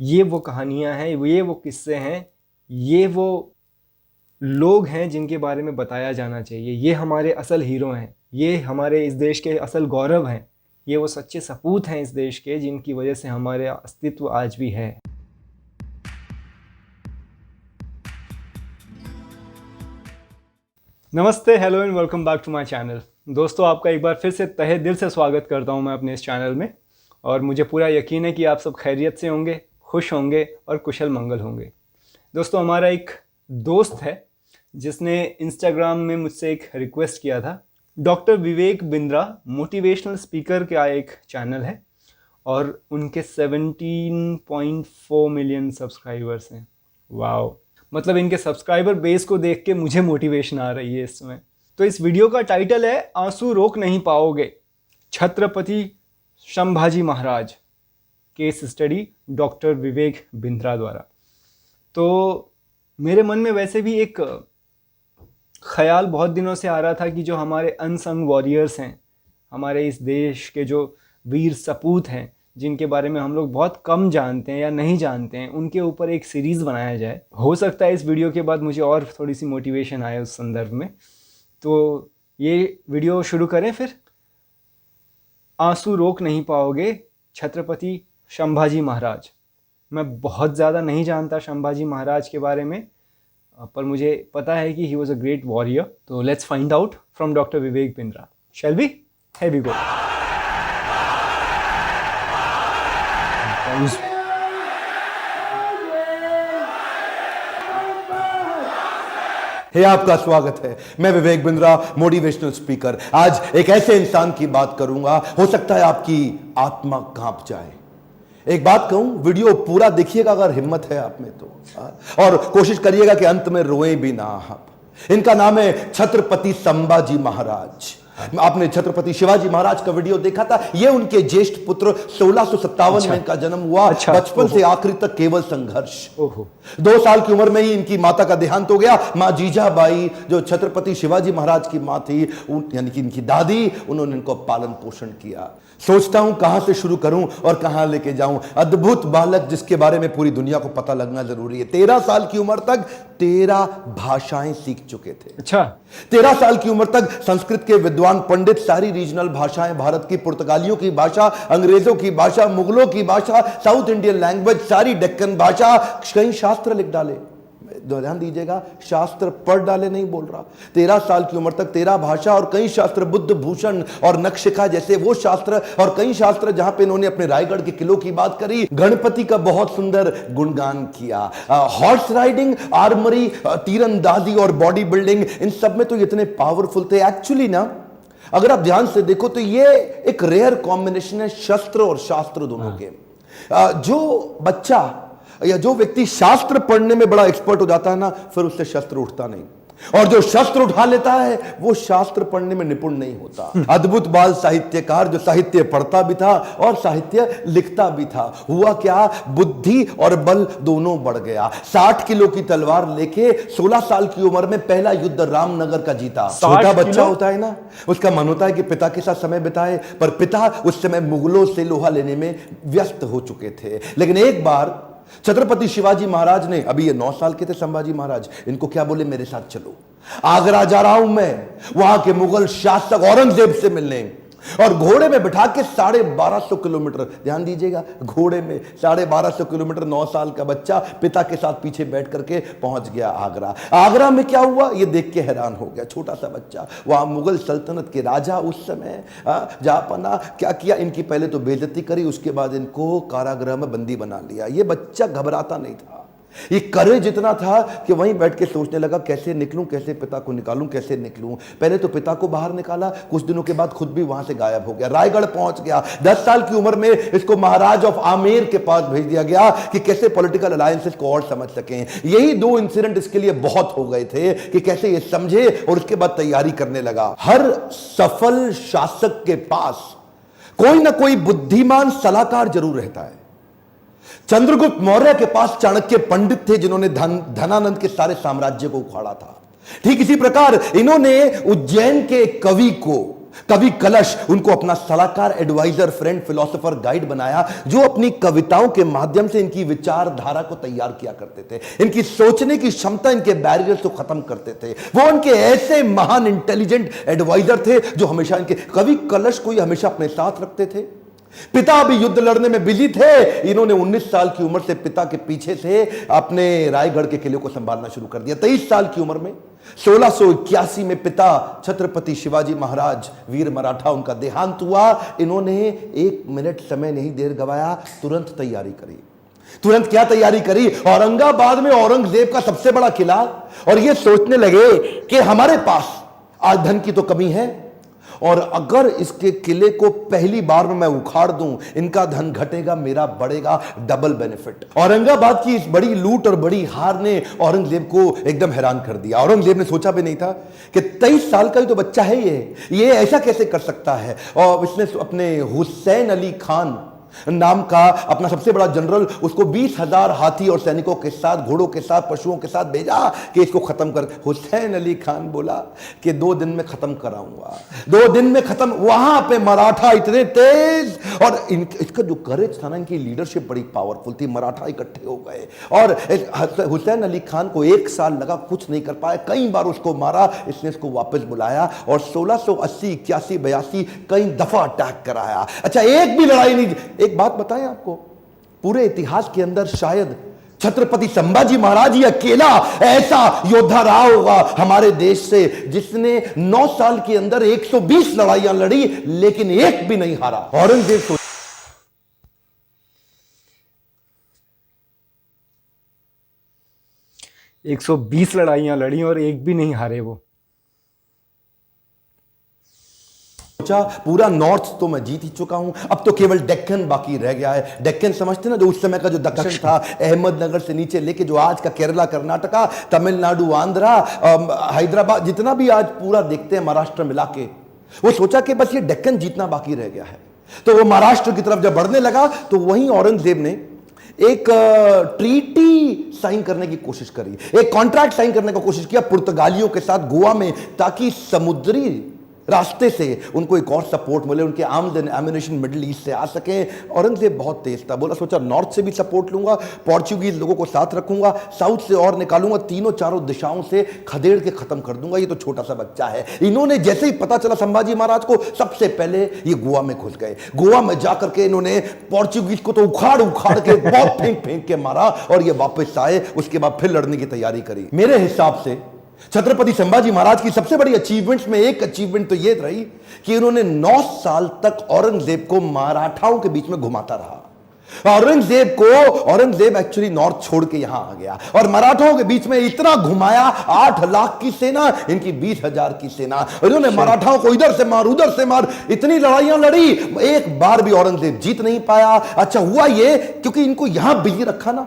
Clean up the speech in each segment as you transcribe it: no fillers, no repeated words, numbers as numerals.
ये वो कहानियाँ हैं, ये वो किस्से हैं, ये वो लोग हैं जिनके बारे में बताया जाना चाहिए। ये हमारे असल हीरो हैं, ये हमारे इस देश के असल गौरव हैं, ये वो सच्चे सपूत हैं इस देश के जिनकी वजह से हमारे अस्तित्व आज भी है। नमस्ते, hello and welcome back to my channel. दोस्तों, आपका एक बार फिर से तहे दिल से स्वागत करता हूं मैं अपने इस चैनल में। और मुझे पूरा यकीन है कि आप सब खैरियत से होंगे, खुश होंगे और कुशल मंगल होंगे। दोस्तों, हमारा एक दोस्त है जिसने इंस्टाग्राम में मुझसे एक रिक्वेस्ट किया था। Doctor Vivek Bindra motivational speaker का एक चैनल है और उनके 17.4 मिलियन सब्सक्राइबर्स हैं। वाओ! मतलब इनके सब्सक्राइबर बेस को देख के मुझे मोटिवेशन आ रही है इस समय। तो इस वीडियो का टाइटल है आंसू रोक नहीं पाओगे, Chhatrapati Sambhaji Maharaj, case study doctor Vivek Bindra द्वारा। तो मेरे मन में वैसे भी एक ख्याल बहुत दिनों से आ रहा था कि जो हमारे अनसंग वॉरियर्स हैं, हमारे इस देश के जो वीर सपूत हैं, जिनके बारे में हम लोग बहुत कम जानते हैं या नहीं जानते हैं, उनके ऊपर एक सीरीज़ बनाया जाए। हो सकता है इस वीडियो के बाद मुझे और थोड़ी सी मोटिवेशन आए उस संदर्भ में। तो ये वीडियो शुरू करें फिर। आंसू रोक नहीं पाओगे, छत्रपति संभाजी महाराज। मैं बहुत ज़्यादा नहीं जानता संभाजी महाराज के बारे में, पर मुझे पता है कि he was a great warrior. तो let's find out from doctor Vivek Bindra. Shall we? Here we go. Hey, आपका स्वागत है। मैं विवेक बिंद्रा, मोटिवेशनल स्पीकर। आज एक ऐसे इंसान की बात करूंगा, हो सकता है आपकी आत्मा कांप जाए। एक बात कहूं, वीडियो पूरा देखिएगा अगर हिम्मत है आप में तो, और कोशिश करिएगा कि अंत में रोएं भी ना आप। इनका नाम है छत्रपति संभाजी महाराज। आपने छत्रपति शिवाजी महाराज का वीडियो देखा था। ये उनके ज्येष्ठ पुत्र 1657 में इनका जन्म हुआ। बचपन से आखिरी तक केवल संघर्ष। 2 साल की उम्र में ही इनकी माता का देहांत हो गया। मां जीजाबाई, जो छत्रपति शिवाजी महाराज की मां थी, यानी कि इनकी दादी, उन्होंने इनको पालन पोषण किया। सोचता हूं कहां से शुरू करूं और कहां लेके जाऊं। अद्भुत बालक जिसके बारे में पूरी दुनिया को पता लगना जरूरी है। 13 साल की उम्र तक 13 भाषाएं सीख चुके थे। 13 साल की उम्र तक संस्कृत के विद्वान पंडित सारी रीजनल भाषाएं, भारत की पुर्तगालियों की भाषा, अंग्रेजों की भाषा, मुगलों की भाषा, साउथ इंडियन लैंग्वेज, सारी डेक्कन भाषा, कई शास्त्र लिख डाले। ध्यान दीजिएगा, शास्त्र पढ़ डाले नहीं बोल रहा। 13 साल की उम्र तक 13 भाषा और कई शास्त्र, बुद्ध भूषण और नखशिखा जैसे वो शास्त्र, और कई शास्त्र जहां पे इन्होंने अपने रायगढ़ के किलों की बात करी, गणपति का बहुत सुंदर गुणगान किया। हॉर्स राइडिंग, आर्मरी, तीरंदाजी और बॉडी बिल्डिंग, इन सब में तो इतने पावरफुल थे। एक्चुअली ना, अगर आप ध्यान से देखो तो ये एक रेयर कॉम्बिनेशन है, शस्त्र और शास्त्र दोनों के। जो बच्चा या जो व्यक्ति शास्त्र पढ़ने में बड़ा एक्सपर्ट हो जाता है ना, फिर उससे शस्त्र उठता नहीं, और जो शस्त्र उठा लेता है वो शास्त्र पढ़ने में निपुण नहीं होता। अद्भुत बाल साहित्यकार, जो साहित्य पढ़ता भी था और साहित्य लिखता भी था। हुआ क्या, बुद्धि और बल दोनों बढ़ गया। 60 किलो की तलवार लेके 16 साल की उम्र में पहला युद्ध रामनगर का जीता। छोटा बच्चा होता है ना, उसका मन होता है कि पिता के साथ समय बिताए, पर पिता उस समय मुगलों से लोहा लेने में व्यस्त हो चुके थे। लेकिन एक बार छत्रपति शिवाजी महाराज ने, अभी ये 9 साल के थे संभाजी महाराज, इनको क्या बोले, मेरे साथ चलो, आगरा जा रहा हूं मैं, वहां के मुगल शासक औरंगजेब से मिलने। और घोड़े में बिठा के 1250 किलोमीटर, ध्यान दीजिएगा, घोड़े में 1250 किलोमीटर 9 साल का बच्चा पिता के साथ पीछे बैठ करके पहुंच गया आगरा। आगरा में क्या हुआ ये देख के हैरान हो गया, छोटा सा बच्चा। वहां मुगल सल्तनत के राजा उस समय जहांपना क्या किया, इनकी पहले तो बेइज्जती करी, उसके बाद इनको कारागृह में बंदी बना लिया। ये बच्चा घबराता नहीं था, ये करेज इतना था कि वहीं बैठ के सोचने लगा, कैसे निकलूं, कैसे पिता को निकालूं, कैसे निकलूं। पहले तो पिता को बाहर निकाला, कुछ दिनों के बाद खुद भी वहां से गायब हो गया, रायगढ़ पहुंच गया। 10 साल की उम्र में इसको महाराज ऑफ आमेर के पास भेज दिया गया कि कैसे पॉलिटिकल अलायंसेस को और समझ सकें। यही 2 इंसिडेंट इसके लिए बहुत हो गए थे कि कैसे ये समझे, और उसके बाद तैयारी करने लगा। हर सफल शासक के पास कोई ना कोई बुद्धिमान सलाहकार जरूर रहता है। चंद्रगुप्त मौर्य के पास चाणक्य पंडित थे, जिन्होंने धनानंद के सारे साम्राज्य को उखाड़ा था। ठीक इसी प्रकार इन्होंने उज्जैन के कवि को कवि कलश उनको अपना सलाहकार, एडवाइजर, फ्रेंड, फिलोसोफर, गाइड बनाया, जो अपनी कविताओं के माध्यम से इनकी विचारधारा को तैयार किया करते थे, इनकी सोचने की क्षमता, इनके बैरियर्स को खत्म करते थे। वो उनके ऐसे महान इंटेलिजेंट एडवाइजर थे जो हमेशा इनके, कवि कलश को हमेशा अपने साथ रखते थे। पिता भी युद्ध लड़ने में बिजी थे, इन्होंने 19 साल की उम्र से पिता के पीछे से अपने रायगढ़ के किले को संभालना शुरू कर दिया। 23 साल की उम्र में 1681 में पिता छत्रपति शिवाजी महाराज वीर मराठा, उनका देहांत हुआ। इन्होंने 1 मिनट समय नहीं देर गवाया, तुरंत तैयारी करी। तुरंत क्या तैयारी करी? औरंगाबाद में औरंगजेब का सबसे बड़ा किला, और ये सोचने लगे कि हमारे पास आज धन की तो कमी है, और अगर इसके किले को पहली बार में मैं उखाड़ दूं, इनका धन घटेगा, मेरा बढ़ेगा, डबल बेनिफिट। औरंगाबाद की इस बड़ी लूट और बड़ी हार ने औरंगजेब को एकदम हैरान कर दिया। औरंगजेब ने सोचा भी नहीं था कि 23 साल का ही तो बच्चा है ये ऐसा कैसे कर सकता है। और इसने अपने हुसैन अली खान नाम का अपना सबसे बड़ा जनरल, उसको 20,000 हाथी और सैनिकों के साथ, घोड़ों के साथ, पशुओं के साथ भेजा कि इसको खत्म कर। हुसैन अली खान बोला कि 2 दिन में खत्म कराऊंगा, 2 दिन में खत्म। वहां पे मराठा इतने तेज, और इसका जो करेज था ना, इनकी लीडरशिप बड़ी पावरफुल थी। मराठा इकट्ठे हो गए और हुसैन अली खान को 1 साल लगा, कुछ नहीं कर पाए, कई बार उसको मारा। इसने इसको वापस बुलाया और 1680, 81, 82 कई दफा अटैक कराया। अच्छा, एक भी लड़ाई नहीं। एक बात बताएं आपको, पूरे इतिहास के अंदर शायद छत्रपति संभाजी महाराज ही अकेला ऐसा योद्धा रहा होगा हमारे देश से, जिसने 9 साल के अंदर 120 लड़ाइयां लड़ी, लेकिन एक भी नहीं हारा। औरंगजेब 120 लड़ाइयां लड़ी और एक भी नहीं हारे वो। पूरा नॉर्थ तो मैं जीत ही चुका हूं, अब तो केवल डेक्कन बाकी रह गया है। डेक्कन समझते ना, जो उस समय का जो दक्षिण था, अहमदनगर से नीचे लेके जो आज का केरला, कर्नाटका, तमिलनाडु, आंध्रा, हैदराबाद, जितना भी आज पूरा देखते हैं महाराष्ट्र मिला के, वो सोचा कि बस ये डेक्कन जीतना बाकी रह गया है। तो वो महाराष्ट्र की तरफ जब बढ़ने लगा, तो वहीं औरंगजेब ने एक ट्रीटी साइन करने की कोशिश करी, एक कॉन्ट्रैक्ट साइन करने की कोशिश किया पुर्तगालियों के साथ गोवा में, ताकि समुद्री रास्ते से उनको एक और सपोर्ट मिले, उनके आमदन एम्युनिशन मिडिल ईस्ट से आ सके। औरंगजेब बहुत तेज था, बोला सोचा नॉर्थ से भी सपोर्ट लूंगा, पोर्चुगीज लोगों को साथ रखूंगा, साउथ से और निकालूंगा, तीनों चारों दिशाओं से खदेड़ के खत्म कर दूंगा, ये तो छोटा सा बच्चा है। इन्होंने जैसे ही पता चला संभाजी महाराज को, सबसे पहले ये गोवा में घुस गए। गोवा में जाकर के इन्होंने पोर्चुगीज को तो उखाड़ उखाड़ के बहुत फेंक फेंक के मारा, और ये वापस आए। उसके बाद फिर लड़ने की तैयारी करी। मेरे हिसाब से छत्रपति संभाजी महाराज की सबसे बड़ी अचीवमेंट्स में एक अचीवमेंट तो यह रही कि इन्होंने 9 साल तक औरंगजेब को मराठाओं के बीच में घुमाता रहा। औरंगजेब एक्चुअली नॉर्थ छोड़ के यहां आ गया और मराठाओं के बीच में इतना घुमाया, 8 लाख की सेना, इनकी 20,000 की सेना, और इन्होंने मराठाओं को इधर से मार उधर से मार, इतनी लड़ाइयां लड़ी, एक बार भी औरंगजेब जीत नहीं पाया। अच्छा हुआ ये, क्योंकि इनको यहां बिजी रखा ना,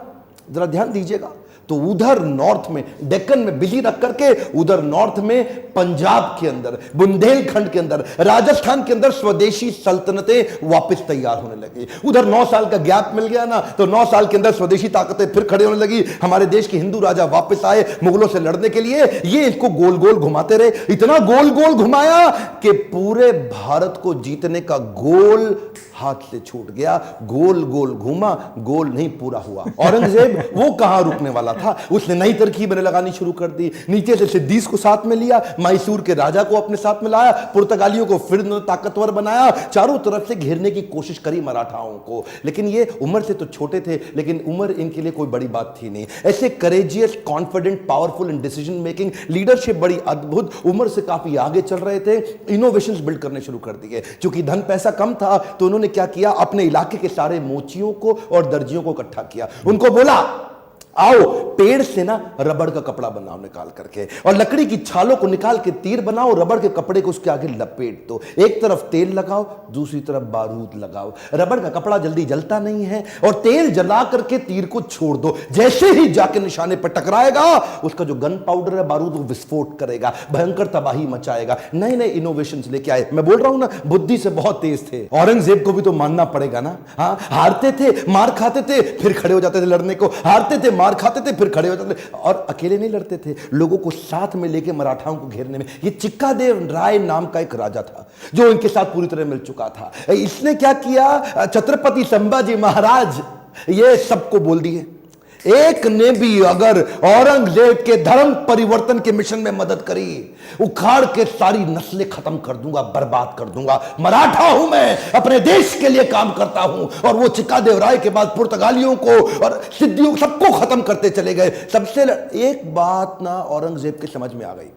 जरा ध्यान दीजिएगा, तो उधर नॉर्थ में, डेक्कन में बिजी रख करके, उधर नॉर्थ में पंजाब के अंदर, बुंदेलखंड के अंदर, राजस्थान के अंदर स्वदेशी सल्तनतें वापस तैयार होने लगी। उधर 9 साल का गैप मिल गया ना, तो 9 साल के अंदर स्वदेशी ताकतें फिर खड़े होने लगी। हमारे देश के हिंदू राजा वापस आए मुगलों से लड़ने के लिए। ये इसको गोल गोल घुमाते रहे, इतना गोल गोल घुमाया कि पूरे भारत को जीतने का गोल हाथ से छूट गया। गोल गोल घूमा, गोल नहीं पूरा हुआ। औरंगजेब वो कहां रुकने वाला था, उसने नई तरकीबें लगानी शुरू कर दी। नीचे से सिद्दीस को साथ में लिया, मैसूर के राजा को अपने साथ में लाया, पुर्तगालियों को फिर ताकतवर बनाया, चारों तरफ से घेरने की कोशिश करी मराठाओं को। लेकिन ये उम्र से तो छोटे थे, लेकिन उम्र इनके लिए कोई बड़ी बात थी नहीं। ऐसे courageous, confident, powerful in decision making, leadership बड़ी अद्भुत, उम्र से काफी आगे चल रहे थे। इनोवेशंस बिल्ड करने शुरू कर दिए। क्योंकि धन पैसा कम था, तो उन्होंने क्या किया, अपने इलाके के सारे मोचियों को और दर्जियों को इकट्ठा किया। उनको बोला, आओ पेड़ से ना रबड़ का कपड़ा बनाओ निकाल करके, और लकड़ी की छालों को निकाल के तीर बनाओ, रबड़ के कपड़े को उसके आगे लपेट दो, एक तरफ तेल लगाओ, दूसरी तरफ बारूद लगाओ। रबड़ का कपड़ा जल्दी जलता नहीं है, और तेल जला करके तीर को छोड़ दो, जैसे ही जाके निशाने पर टकराएगा, उसका जो गन पाउडर है, बारूद, वो विस्फोट करेगा, भयंकर तबाही मचाएगा। नए नए इनोवेशंस लेके आए। मैं बोल रहा हूं ना, बुद्धि से बहुत तेज थे। औरंगजेब को भी तो मानना पड़ेगा ना। हाँ, हारते थे, मार खाते थे, फिर खड़े हो जाते थे लड़ने को, हारते थे, मार खाते थे, फिर खड़े हो जाते थे, और अकेले नहीं लड़ते थे, लोगों को साथ में लेके मराठाओं को घेरने में। ये चिक्कादेव राय नाम का एक राजा था जो इनके साथ पूरी तरह मिल चुका था। इसने क्या किया, छत्रपति संभाजी महाराज ये सबको बोल दिए, एक ने भी अगर औरंगजेब के धर्म परिवर्तन के मिशन में मदद करी, उखाड़ के सारी नस्लें खत्म कर दूंगा, बर्बाद कर दूंगा। मराठा हूं मैं, अपने देश के लिए काम करता हूं। और वो चिक्कादेव राय के बाद पुर्तगालियों को और सिद्धियों सबको खत्म करते चले गए। सबसे एक बात ना औरंगजेब के समझ में आ गई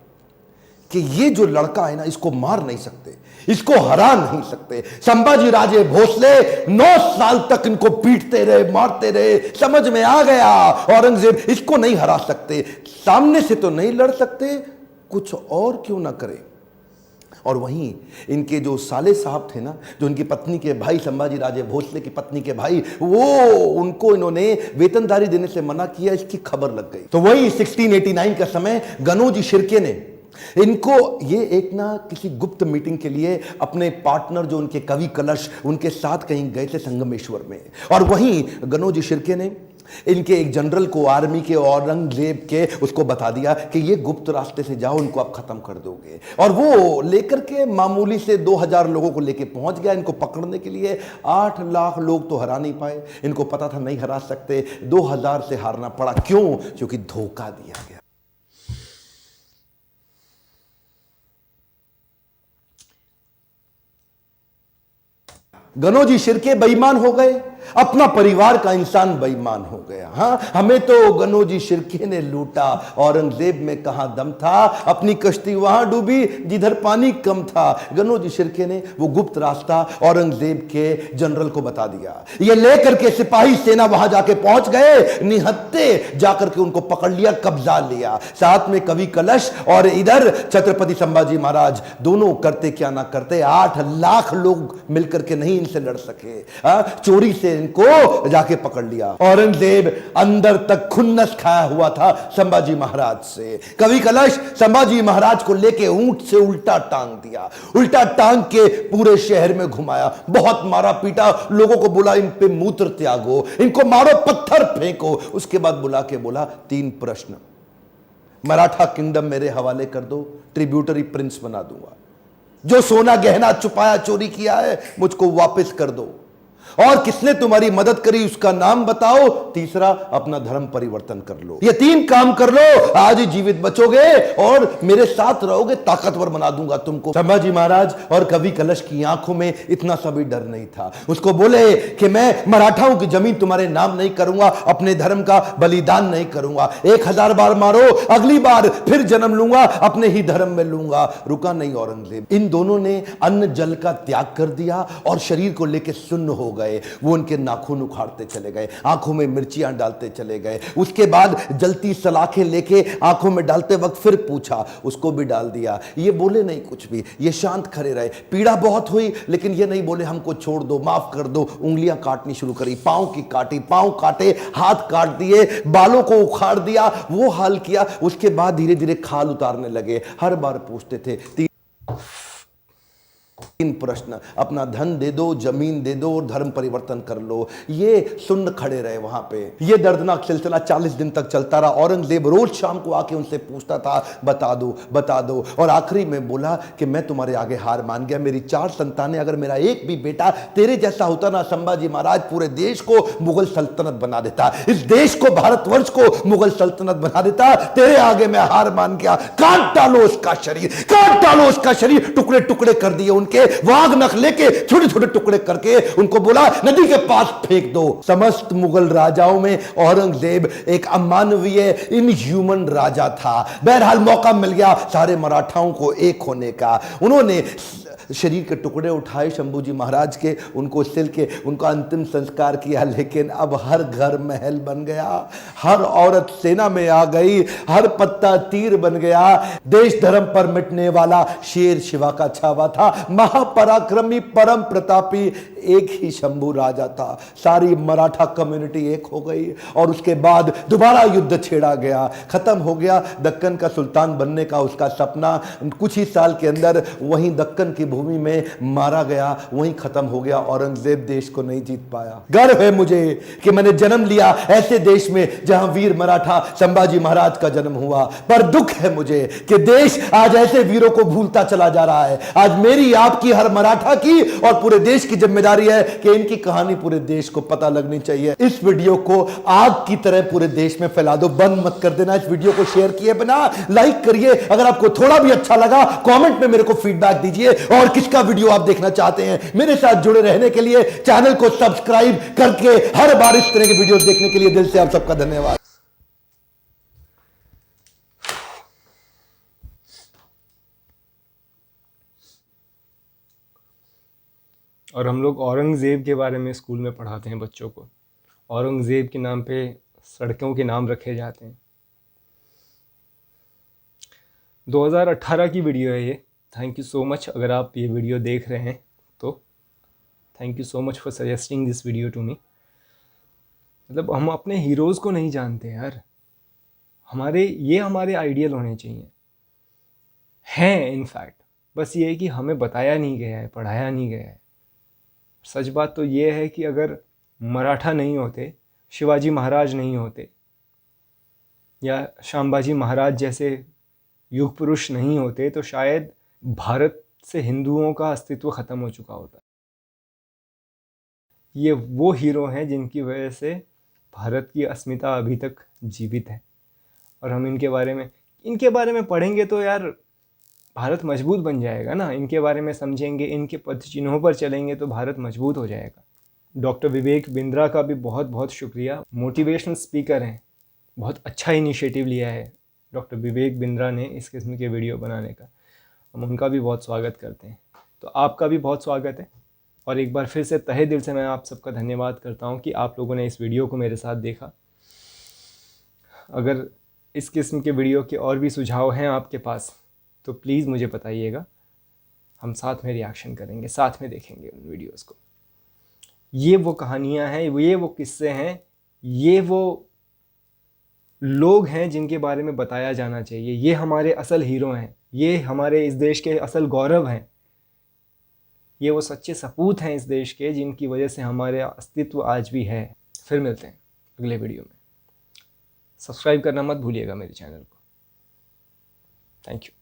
कि ये जो लड़का है ना, इसको मार नहीं सकते, इसको हरा नहीं सकते। संभाजी राजे भोसले 9 साल तक इनको पीटते रहे, मारते रहे। समझ में आ गया औरंगजेब इसको नहीं हरा सकते, सामने से तो नहीं लड़ सकते, कुछ और क्यों ना करें। और वहीं इनके जो साले साहब थे ना, जो इनकी पत्नी के भाई, संभाजी राजे भोसले की पत्नी के भाई, वो उनको इन्होंने वेतनदारी देने से मना किया, इसकी खबर लग गई। तो वही 1689 का समय, गनोजी शिर्के ने इनको ये एक ना किसी गुप्त मीटिंग के लिए अपने पार्टनर जो उनके कवि कलश, उनके साथ कहीं गए थे संगमेश्वर में। और वहीं गनोजी शिर्के ने इनके एक जनरल को, आर्मी के, औरंगजेब के, उसको बता दिया कि ये गुप्त रास्ते से जाओ, इनको आप खत्म कर दोगे। और वो लेकर के मामूली से 2000 लोगों को लेके पहुंच गया इनको पकड़ने के लिए। 8 लाख लोग तो हरा नहीं पाए, इनको पता था नहीं हरा सकते, 2000 से हारना पड़ा। क्यों? क्योंकि धोखा दिया गया। गनोजी शिर्के बेईमान हो गए, अपना परिवार का इंसान बेईमान हो गया। हाँ, हमें तो गनोजी शिर्के ने लूटा, औरंगजेब में कहां दम था, अपनी कश्ती वहां डूबी जिधर पानी कम था। गनोजी शिर्के ने वो गुप्त रास्ता औरंगजेब के जनरल को बता दिया। ये लेकर के सिपाही सेना वहां जाके पहुंच गए, निहत्ते जाकर के उनको पकड़ लिया, कब्जा लिया, साथ में कवि कलश और इधर छत्रपति संभाजी महाराज। दोनों करते क्या ना करते, 8 लाख लोग मिलकर के नहीं इनसे लड़ सके। चोरी से इनको जाके पकड़ लिया। औरंगजेब अंदर तक खुन्नस खाया हुआ था संभाजी महाराज से। कवि कलश संभाजी महाराज को लेके ऊंट से उल्टा टांग दिया, उल्टा टांग के पूरे शहर में घुमाया, बहुत मारा पीटा, लोगों को बोला इन पे मूत्र त्यागो, इनको मारो, पत्थर फेंको। उसके बाद बुला के बोला 3 प्रश्न, मराठा किंगडम मेरे हवाले कर दो, ट्रिब्यूटरी प्रिंस बना दूंगा, जो सोना गहना छुपाया चोरी किया है मुझको वापस कर दो, और किसने तुम्हारी मदद करी उसका नाम बताओ, तीसरा अपना धर्म परिवर्तन कर लो। ये 3 काम कर लो, आज ही जीवित बचोगे और मेरे साथ रहोगे, ताकतवर बना दूंगा तुमको। संभाजी महाराज और कवि कलश की आंखों में इतना सा भी डर नहीं था। उसको बोले कि मैं मराठाओं की जमीन तुम्हारे नाम नहीं करूंगा, अपने धर्म का बलिदान नहीं करूंगा, 1000 बार मारो, अगली बार फिर जन्म लूंगा, अपने ही धर्म में लूंगा। रुका नहीं औरंगजेब। इन दोनों ने अन्न जल का त्याग कर दिया और शरीर को लेकर सुन्न हो गए। वो उनके नाखून उखाड़ते चले गए, आंखों में मिर्चियां डालते चले गए। उसके बाद जलती सलाखें लेके आंखों में डालते वक्त फिर पूछा, उसको भी डाल दिया। ये बोले नहीं कुछ भी, ये शांत खड़े रहे। पीड़ा बहुत हुई लेकिन ये नहीं बोले हमको छोड़ दो, माफ कर दो। उंगलियां काटनी शुरू करी, पांव की काटी, पांव काटे, हाथ काट दिए, बालों को उखाड़ दिया, वो हाल किया। उसके बाद धीरे धीरे खाल उतारने लगे। हर बार पूछते थे 3 प्रश्न, अपना धन दे दो, जमीन दे दो और धर्म परिवर्तन कर लो। ये सुन्न खड़े रहे वहां पे। ये दर्दनाक सिलसिला 40 दिन तक चलता रहा। औरंगजेब रोज शाम को आके उनसे पूछता था, बता दो बता दो, और आखिरी में बोला कि मैं तुम्हारे आगे हार मान गया। मेरी 4 संतानें, अगर मेरा एक भी बेटा तेरे जैसा होता ना संभाजी महाराज, पूरे देश को मुगल सल्तनत बना देता, इस देश को, भारतवर्ष को मुगल सल्तनत बना देता। तेरे आगे मैं हार मान गया। काट डालो उसका शरीर, काट डालो उसका शरीर। टुकड़े टुकड़े कर दिए उनके, वाघ नख लेके छोटे छोटे टुकड़े करके उनको बोला नदी के पास फेंक दो। समस्त मुगल राजाओं में औरंगजेब एक अमानवीय, इनह्यूमन राजा था। बहरहाल मौका मिल गया सारे मराठाओं को एक होने का। उन्होंने शरीर के टुकड़े उठाए शंभूजी महाराज के, उनको सिल के उनका अंतिम संस्कार किया। लेकिन अब हर घर महल बन गया, हर औरत सेना में आ गई, हर पत्ता तीर बन गया। देश धर्म पर मिटने वाला शेर शिवा का छावा था। महापराक्रमी, परम प्रतापी एक ही शंभू राजा था। सारी मराठा कम्युनिटी एक हो गई और उसके बाद दोबारा युद्ध छेड़ा गया। खत्म हो गया दक्कन का सुल्तान बनने का उसका सपना। कुछ ही साल के अंदर वहीं दक्कन की भूमि में मारा गया, वहीं खत्म हो गया। औरंगजेब देश को नहीं जीत पाया। गर्व है मुझे कि मैंने जन्म लिया ऐसे देश में जहां वीर मराठा संभाजी महाराज का जन्म हुआ। पर दुख है मुझे कि देश आज ऐसे वीरों को भूलता चला जा रहा है। आज मेरी, आपकी, हर मराठा की और पूरे देश की जिम्मेदारी है कि इनकी कहानी पूरे देश को पता लगनी चाहिए। इस वीडियो को आग की तरह पूरे देश में फैला दो, बंद मत कर देना। इस वीडियो को शेयर किए बिना लाइक करिए। अगर आपको थोड़ा भी अच्छा लगा कमेंट में मेरे को फीडबैक दीजिए, और किसका वीडियो आप देखना चाहते हैं। मेरे साथ जुड़े रहने के लिए चैनल को सब्सक्राइब करके हर बार इस तरह के वीडियोस देखने के लिए दिल से आप सबका धन्यवाद। और हम लोग औरंगज़ेब के बारे में स्कूल में पढ़ाते हैं बच्चों को। औरंगज़ेब के नाम पे सड़कों के नाम रखे जाते हैं। 2018 की वीडियो है ये। थैंक यू सो मच अगर आप ये वीडियो देख रहे हैं तो। Thank you so much for suggesting this video to me. मतलब हम अपने हीरोज़ को नहीं जानते यार। हमारे आइडियल होने चाहिए, हैं इनफैक्ट। बस ये है कि हमें बताया नहीं गया है, पढ़ाया नहीं गया है। सच बात तो ये है कि अगर मराठा नहीं होते, शिवाजी महाराज नहीं होते, या संभाजी महाराज जैसे युग पुरुष नहीं होते, तो शायद भारत से हिंदुओं का अस्तित्व ख़त्म हो चुका होता। ये वो हीरो हैं जिनकी वजह से भारत की अस्मिता अभी तक जीवित है। और हम इनके बारे में पढ़ेंगे तो यार भारत मजबूत बन जाएगा ना। इनके बारे में समझेंगे, इनके पद चिन्हों पर चलेंगे तो भारत मजबूत हो जाएगा। डॉक्टर विवेक बिंद्रा का भी बहुत बहुत शुक्रिया। मोटिवेशनल स्पीकर हैं, बहुत अच्छा इनिशिएटिव लिया है डॉक्टर विवेक बिंद्रा ने इस किस्म के वीडियो बनाने का। हम उनका भी बहुत स्वागत करते हैं। तो आपका भी बहुत स्वागत है। और एक बार फिर से तहे दिल से मैं आप सबका धन्यवाद करता हूं कि आप लोगों ने इस वीडियो को मेरे साथ देखा। अगर इस किस्म के वीडियो के और भी सुझाव हैं आपके पास तो प्लीज़ मुझे बताइएगा। हम साथ में रिएक्शन करेंगे, साथ में देखेंगे उन वीडियोस को। ये वो कहानियाँ हैं, ये वो किस्से हैं, ये वो लोग हैं जिनके बारे में बताया जाना चाहिए। ये हमारे असल हीरो हैं, ये हमारे इस देश के असल गौरव हैं। ये वो सच्चे सपूत हैं इस देश के जिनकी वजह से हमारे अस्तित्व आज भी है। फिर मिलते हैं अगले वीडियो में। सब्सक्राइब करना मत भूलिएगा मेरे चैनल को। Thank you.